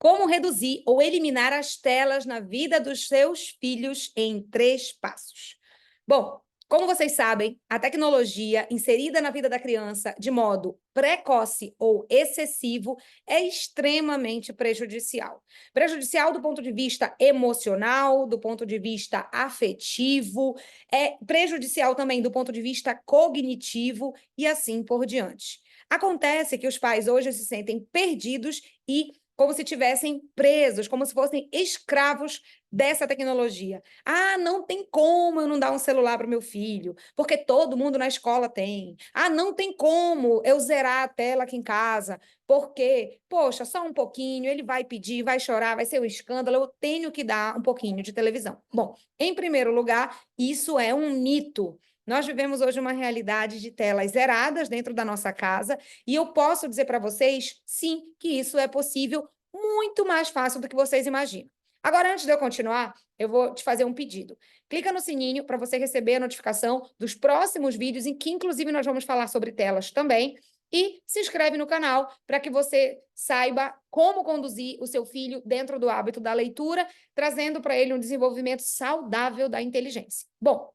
Como reduzir ou eliminar as telas na vida dos seus filhos em 3 passos. Bom, como vocês sabem, a tecnologia inserida na vida da criança de modo precoce ou excessivo é extremamente prejudicial. Prejudicial do ponto de vista emocional, do ponto de vista afetivo, é prejudicial também do ponto de vista cognitivo e assim por diante. Acontece que os pais hoje se sentem perdidos e como se tivessem presos, como se fossem escravos dessa tecnologia. Ah, não tem como eu não dar um celular para o meu filho, porque todo mundo na escola tem. Ah, não tem como eu zerar a tela aqui em casa, porque, poxa, só um pouquinho, ele vai pedir, vai chorar, vai ser um escândalo, eu tenho que dar um pouquinho de televisão. Bom, em primeiro lugar, isso é um mito. Nós vivemos hoje uma realidade de telas zeradas dentro da nossa casa e eu posso dizer para vocês, sim, que isso é possível muito mais fácil do que vocês imaginam. Agora, antes de eu continuar, eu vou te fazer um pedido. Clica no sininho para você receber a notificação dos próximos vídeos, em que, inclusive, nós vamos falar sobre telas também. E se inscreve no canal para que você saiba como conduzir o seu filho dentro do hábito da leitura, trazendo para ele um desenvolvimento saudável da inteligência. Bom,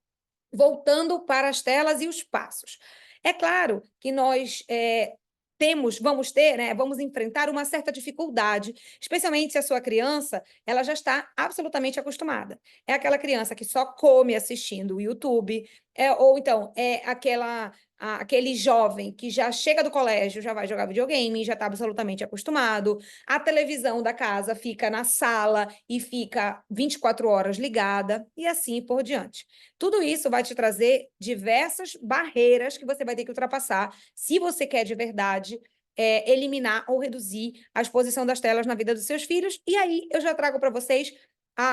voltando para as telas e os passos. É claro que nós vamos ter, né, vamos enfrentar uma certa dificuldade, especialmente se a sua criança, ela já está absolutamente acostumada. É aquela criança que só come assistindo o YouTube, ou então é aquele jovem que já chega do colégio, já vai jogar videogame, já está absolutamente acostumado. A televisão da casa fica na sala e fica 24 horas ligada, e assim por diante. Tudo isso vai te trazer diversas barreiras que você vai ter que ultrapassar se você quer de verdade eliminar ou reduzir a exposição das telas na vida dos seus filhos. E aí eu já trago para vocês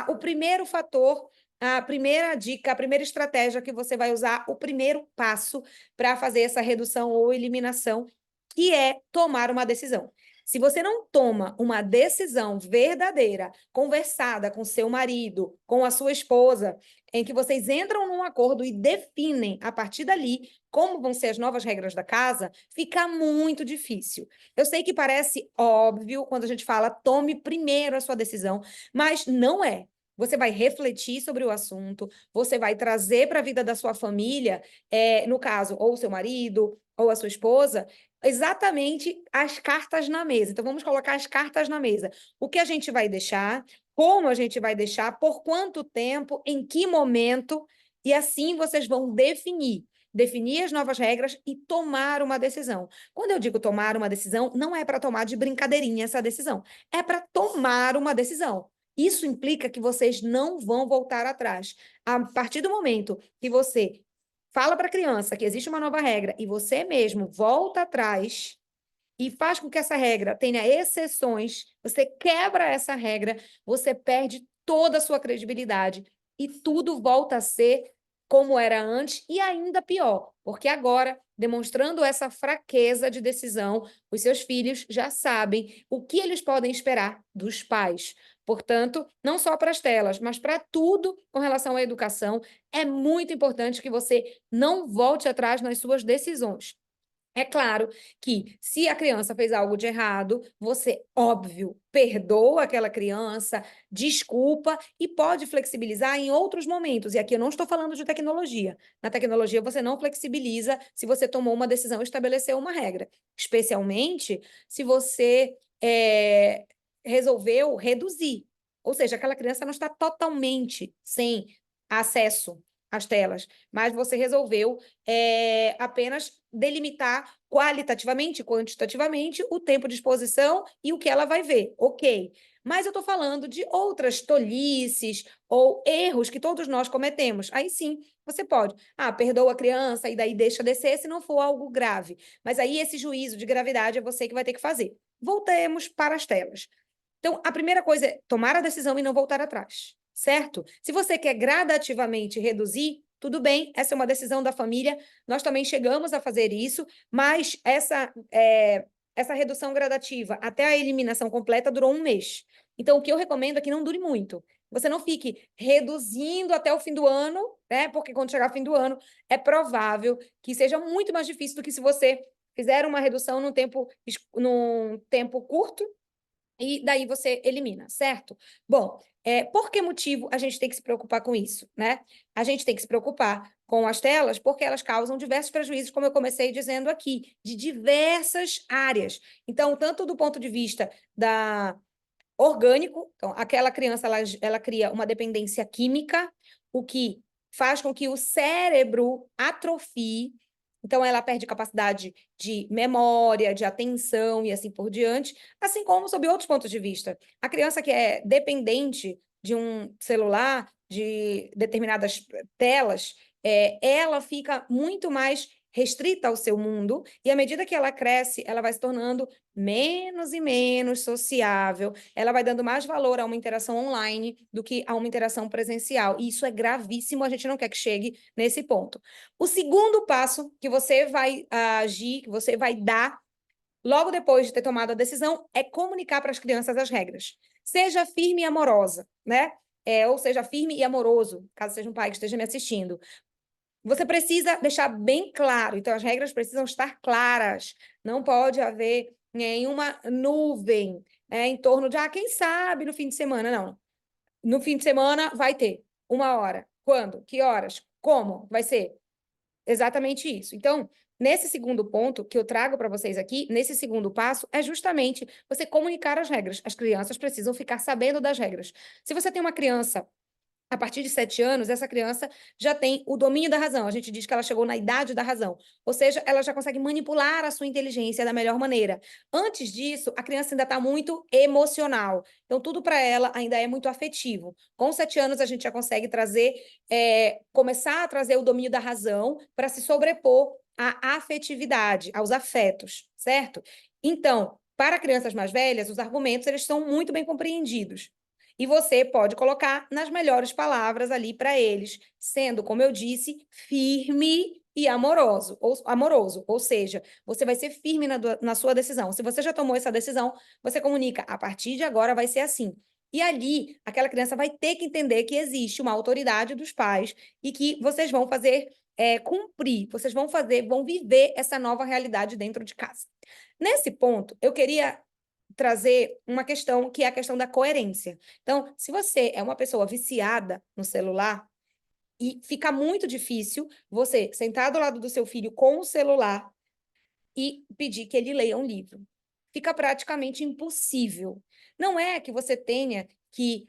o primeiro fator, a primeira dica, a primeira estratégia que você vai usar, o primeiro passo para fazer essa redução ou eliminação, que é tomar uma decisão. Se você não toma uma decisão verdadeira, conversada com seu marido, com a sua esposa, em que vocês entram num acordo e definem, a partir dali, como vão ser as novas regras da casa, fica muito difícil. Eu sei que parece óbvio quando a gente fala tome primeiro a sua decisão, mas não é. Você vai refletir sobre o assunto, você vai trazer para a vida da sua família, no caso, ou o seu marido, ou a sua esposa, exatamente as cartas na mesa. Então, vamos colocar as cartas na mesa. O que a gente vai deixar, como a gente vai deixar, por quanto tempo, em que momento, e assim vocês vão definir as novas regras e tomar uma decisão. Quando eu digo tomar uma decisão, não é para tomar de brincadeirinha essa decisão, é para tomar uma decisão. Isso implica que vocês não vão voltar atrás. A partir do momento que você fala para a criança que existe uma nova regra e você mesmo volta atrás e faz com que essa regra tenha exceções, você quebra essa regra, você perde toda a sua credibilidade e tudo volta a ser como era antes e ainda pior, porque agora, demonstrando essa fraqueza de decisão, os seus filhos já sabem o que eles podem esperar dos pais. Portanto, não só para as telas, mas para tudo com relação à educação, é muito importante que você não volte atrás nas suas decisões. É claro que, se a criança fez algo de errado, você, óbvio, perdoa aquela criança, desculpa e pode flexibilizar em outros momentos. E aqui eu não estou falando de tecnologia. Na tecnologia, você não flexibiliza se você tomou uma decisão e estabeleceu uma regra. Especialmente se você resolveu reduzir. Ou seja, aquela criança não está totalmente sem acesso às telas, mas você resolveu apenas delimitar qualitativamente e quantitativamente o tempo de exposição e o que ela vai ver. Ok. Mas eu estou falando de outras tolices ou erros que todos nós cometemos. Aí sim, você pode. Perdoa a criança e daí deixa descer se não for algo grave. Mas aí esse juízo de gravidade é você que vai ter que fazer. Voltemos para as telas. Então, a primeira coisa é tomar a decisão e não voltar atrás, certo? Se você quer gradativamente reduzir, tudo bem, essa é uma decisão da família, nós também chegamos a fazer isso, mas essa redução gradativa até a eliminação completa durou 1 mês. Então, o que eu recomendo é que não dure muito. Você não fique reduzindo até o fim do ano, né? Porque quando chegar o fim do ano, é provável que seja muito mais difícil do que se você fizer uma redução num tempo curto e daí você elimina, certo? Bom, por que motivo a gente tem que se preocupar com isso, né? A gente tem que se preocupar com as telas porque elas causam diversos prejuízos, como eu comecei dizendo aqui, de diversas áreas. Então, tanto do ponto de vista da orgânico, então, aquela criança ela cria uma dependência química, o que faz com que o cérebro atrofie, então ela perde capacidade de memória, de atenção e assim por diante, assim como sob outros pontos de vista. A criança que é dependente de um celular, de determinadas telas, ela fica muito mais restrita ao seu mundo, e à medida que ela cresce, ela vai se tornando menos e menos sociável, ela vai dando mais valor a uma interação online do que a uma interação presencial. E isso é gravíssimo, a gente não quer que chegue nesse ponto. O segundo passo que você vai agir, que você vai dar logo depois de ter tomado a decisão, é comunicar para as crianças as regras. Seja firme e amorosa, né? Ou seja, firme e amoroso, caso seja um pai que esteja me assistindo. Você precisa deixar bem claro, então as regras precisam estar claras. Não pode haver nenhuma nuvem em torno de, quem sabe no fim de semana. Não. No fim de semana vai ter 1 hora. Quando? Que horas? Como? Vai ser exatamente isso. Então, nesse segundo ponto que eu trago para vocês aqui, nesse segundo passo, é justamente você comunicar as regras. As crianças precisam ficar sabendo das regras. Se você tem uma criança a partir de 7 anos, essa criança já tem o domínio da razão. A gente diz que ela chegou na idade da razão. Ou seja, ela já consegue manipular a sua inteligência da melhor maneira. Antes disso, a criança ainda está muito emocional. Então, tudo para ela ainda é muito afetivo. Com 7 anos, a gente já consegue trazer, começar a trazer o domínio da razão para se sobrepor à afetividade, aos afetos, certo? Então, para crianças mais velhas, os argumentos eles são muito bem compreendidos. E você pode colocar nas melhores palavras ali para eles, sendo, como eu disse, firme e amoroso, ou seja, você vai ser firme na sua decisão. Se você já tomou essa decisão, você comunica, a partir de agora vai ser assim. E ali, aquela criança vai ter que entender que existe uma autoridade dos pais e que vocês vão fazer cumprir, vocês vão viver essa nova realidade dentro de casa. Nesse ponto, eu queria trazer uma questão que é a questão da coerência. Então, se você é uma pessoa viciada no celular, e fica muito difícil você sentar do lado do seu filho com o celular e pedir que ele leia um livro. Fica praticamente impossível. Não é que você tenha que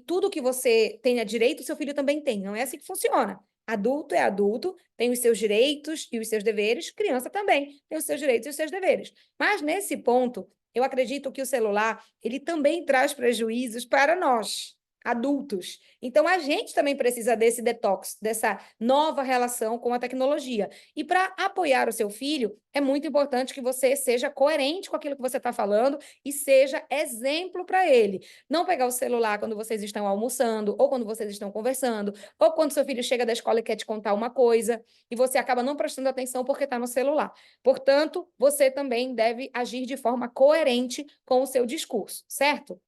tudo que você tenha direito, o seu filho também tem. Não é assim que funciona. Adulto é adulto, tem os seus direitos e os seus deveres, criança também tem os seus direitos e os seus deveres. Mas nesse ponto, eu acredito que o celular, ele também traz prejuízos para nós, adultos. Então, a gente também precisa desse detox, dessa nova relação com a tecnologia. E para apoiar o seu filho, é muito importante que você seja coerente com aquilo que você está falando e seja exemplo para ele. Não pegar o celular quando vocês estão almoçando, ou quando vocês estão conversando, ou quando seu filho chega da escola e quer te contar uma coisa, e você acaba não prestando atenção porque está no celular. Portanto, você também deve agir de forma coerente com o seu discurso, certo?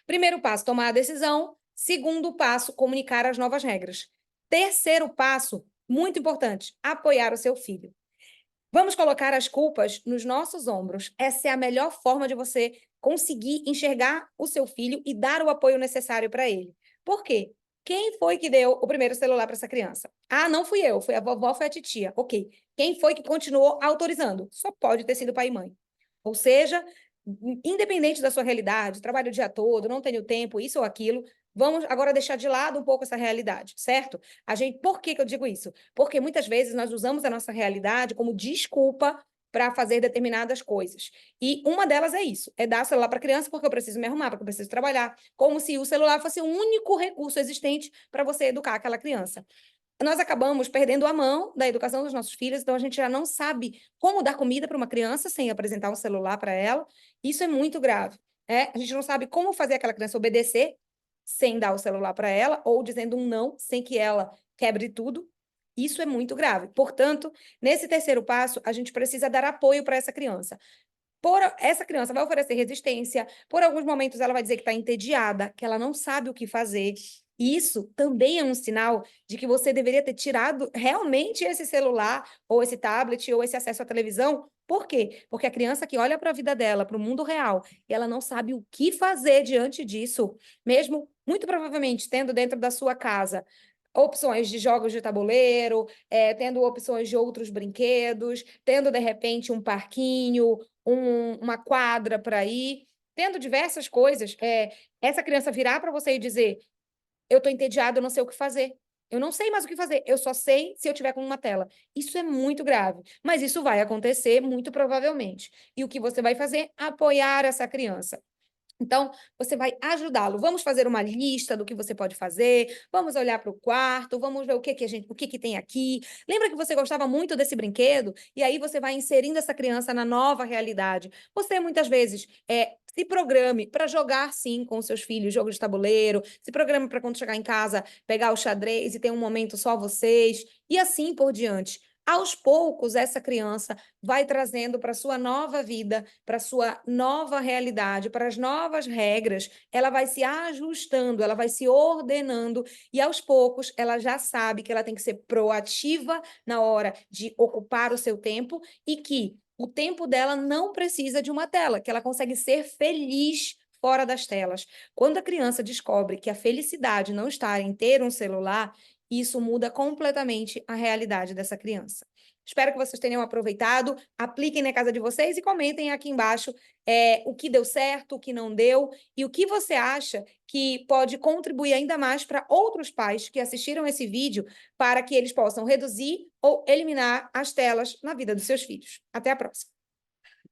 Primeiro passo, tomar a decisão. Segundo passo, comunicar as novas regras. Terceiro passo, muito importante, apoiar o seu filho. Vamos colocar as culpas nos nossos ombros. Essa é a melhor forma de você conseguir enxergar o seu filho e dar o apoio necessário para ele. Por quê? Quem foi que deu o primeiro celular para essa criança? Não fui eu, foi a vovó, foi a titia. Ok. Quem foi que continuou autorizando? Só pode ter sido pai e mãe. Ou seja, independente da sua realidade, trabalho o dia todo, não tenho tempo, isso ou aquilo, vamos agora deixar de lado um pouco essa realidade, certo? Por que eu digo isso? Porque muitas vezes nós usamos a nossa realidade como desculpa para fazer determinadas coisas. E uma delas é isso, é dar celular para a criança porque eu preciso me arrumar, porque eu preciso trabalhar, como se o celular fosse o único recurso existente para você educar aquela criança. Nós acabamos perdendo a mão da educação dos nossos filhos, então a gente já não sabe como dar comida para uma criança sem apresentar um celular para ela. Isso é muito grave. A gente não sabe como fazer aquela criança obedecer sem dar o celular para ela, ou dizendo um não sem que ela quebre tudo. Isso é muito grave. Portanto, nesse terceiro passo, a gente precisa dar apoio para essa criança. Essa criança vai oferecer resistência, por alguns momentos ela vai dizer que está entediada, que ela não sabe o que fazer. E isso também é um sinal de que você deveria ter tirado realmente esse celular, ou esse tablet, ou esse acesso à televisão Por quê? Porque a criança que olha para a vida dela, para o mundo real, e ela não sabe o que fazer diante disso, mesmo muito provavelmente tendo dentro da sua casa opções de jogos de tabuleiro, tendo opções de outros brinquedos, tendo, de repente, um parquinho, uma quadra para ir, tendo diversas coisas, essa criança virar para você e dizer: eu estou entediado, eu não sei o que fazer. Eu não sei mais o que fazer, eu só sei se eu tiver com uma tela. Isso é muito grave, mas isso vai acontecer muito provavelmente. E o que você vai fazer? Apoiar essa criança. Então, você vai ajudá-lo. Vamos fazer uma lista do que você pode fazer, vamos olhar para o quarto, vamos ver o que que tem aqui. Lembra que você gostava muito desse brinquedo? E aí você vai inserindo essa criança na nova realidade. Você muitas vezes se programe para jogar sim com os seus filhos, jogo de tabuleiro, se programe para quando chegar em casa, pegar o xadrez e ter um momento só vocês, e assim por diante. Aos poucos, essa criança vai trazendo para a sua nova vida, para a sua nova realidade, para as novas regras, ela vai se ajustando, ela vai se ordenando, e aos poucos ela já sabe que ela tem que ser proativa na hora de ocupar o seu tempo e que o tempo dela não precisa de uma tela, que ela consegue ser feliz fora das telas. Quando a criança descobre que a felicidade não está em ter um celular, isso muda completamente a realidade dessa criança. Espero que vocês tenham aproveitado, apliquem na casa de vocês e comentem aqui embaixo o que deu certo, o que não deu e o que você acha que pode contribuir ainda mais para outros pais que assistiram esse vídeo para que eles possam reduzir ou eliminar as telas na vida dos seus filhos. Até a próxima!